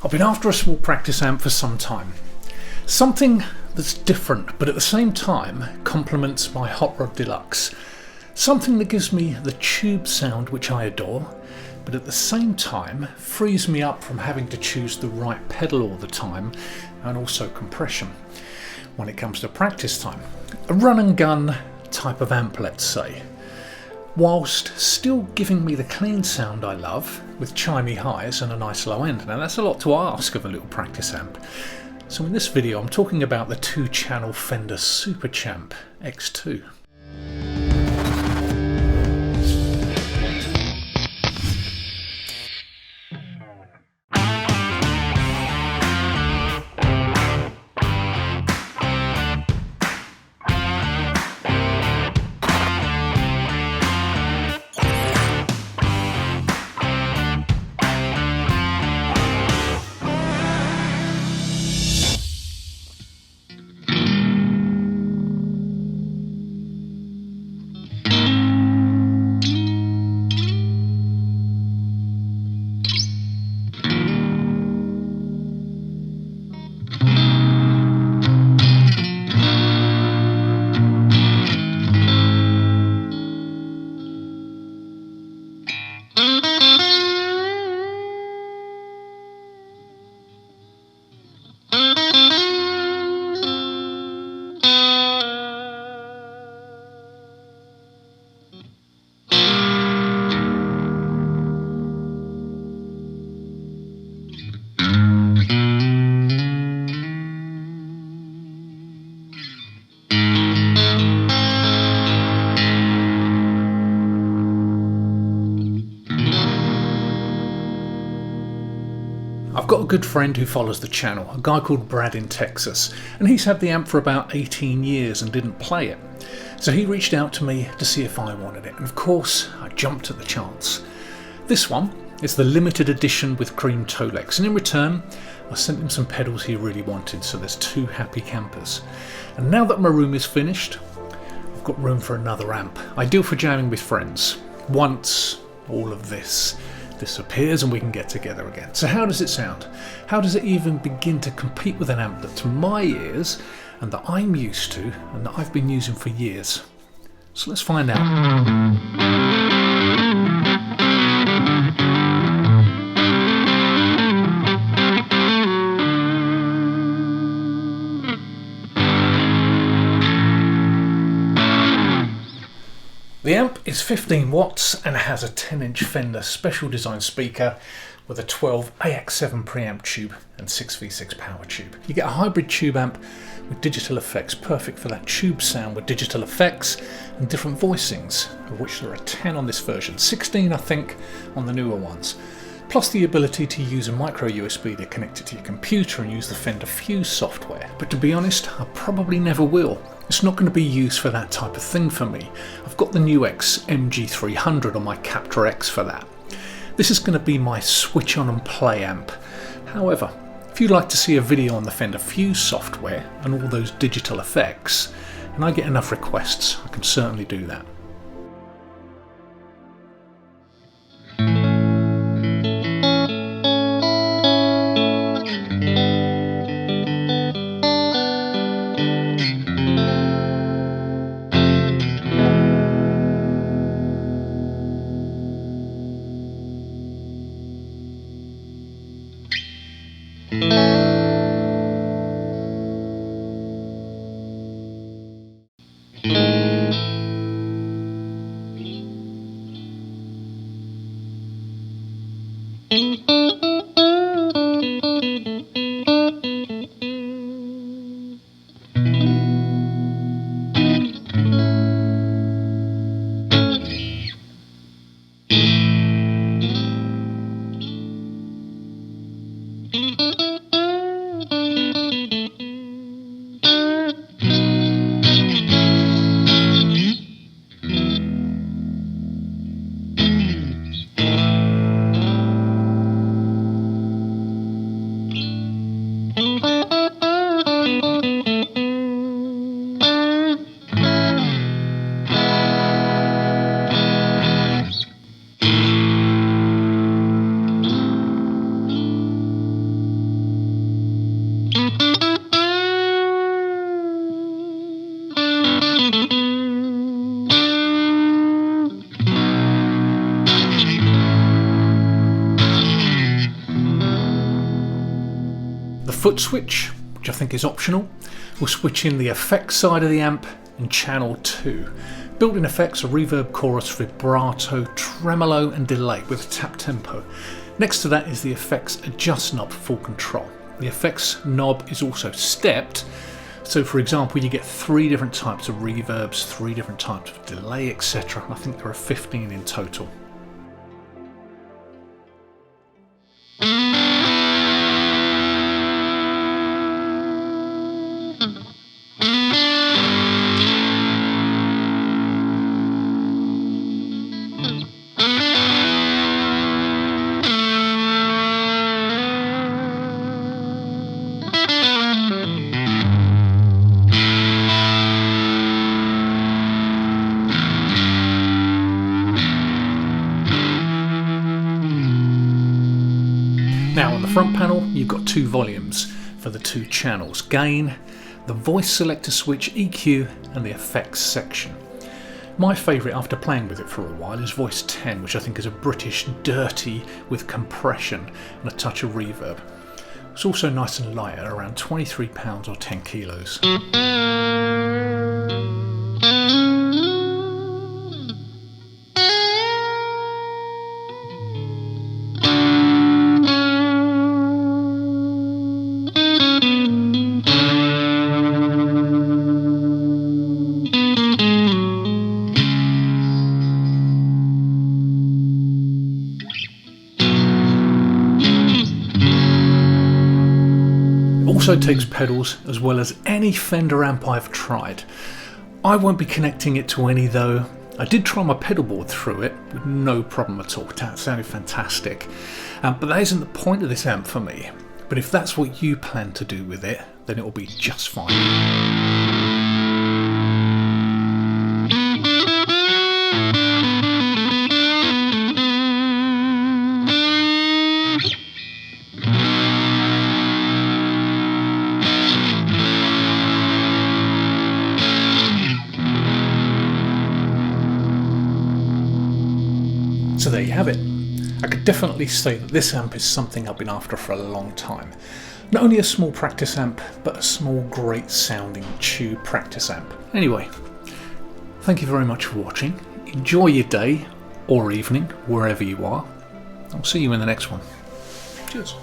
I've been after a small practice amp for some time. Something that's different, but at the same time complements my Hot Rod Deluxe. Something that gives me the tube sound which I adore, but at the same time frees me up from having to choose the right pedal all the time, and also compression when it comes to practice time. A run and gun type of amp, let's say, whilst still giving me the clean sound I love with chimey highs and a nice low end. Now that's a lot to ask of a little practice amp. So in this video I'm talking about the 2-channel Fender Super Champ X2. I've got a good friend who follows the channel, a guy called Brad in Texas, and he's had the amp for about 18 years and didn't play it. So he reached out to me to see if I wanted it, and of course I jumped at the chance. This one is the limited edition with cream tolex, and in return I sent him some pedals he really wanted, so there's 2 happy campers. And now that my room is finished, I've got room for another amp, ideal for jamming with friends. Once all of this disappears and we can get together again. So how does it sound? How does it even begin to compete with an amp that to my ears and that I'm used to and that I've been using for years? So let's find out. The amp is 15 watts and has a 10-inch Fender special design speaker with a 12 AX7 preamp tube and 6v6 power tube. You get a hybrid tube amp with digital effects, perfect for that tube sound with digital effects and different voicings, of which there are 10 on this version, 16 I think on the newer ones. Plus the ability to use a micro USB to connect it to your computer and use the Fender Fuse software. But to be honest, I probably never will. It's not going to be used for that type of thing for me. I've got the NUX MG300 on my Capture X for that. This is going to be my switch on and play amp. However, if you'd like to see a video on the Fender Fuse software and all those digital effects, and I get enough requests, I can certainly do that. The foot switch, which I think is optional, will switch in the effects side of the amp and channel 2. Built-in effects are reverb, chorus, vibrato, tremolo and delay with a tap tempo. Next to that is the effects adjust knob for full control. The effects knob is also stepped, so for example you get 3 different types of reverbs, 3 different types of delay, etc. I think there are 15 in total. Now on the front panel you've got 2 volumes for the 2 channels, gain, the voice selector switch, EQ and the effects section. My favourite after playing with it for a while is voice 10, which I think is a British dirty with compression and a touch of reverb. It's also nice and light at around 23 pounds or 10 kilos. Also takes pedals as well as any Fender amp I've tried. I won't be connecting it to any though. I did try my pedal board through it with no problem at all. That sounded fantastic. But that isn't the point of this amp for me. But if that's what you plan to do with it, then it will be just fine. So there you have it. I could definitely say that this amp is something I've been after for a long time. Not only a small practice amp, but a small great sounding tube practice amp. Anyway, thank you very much for watching. Enjoy your day or evening, wherever you are. I'll see you in the next one. Cheers.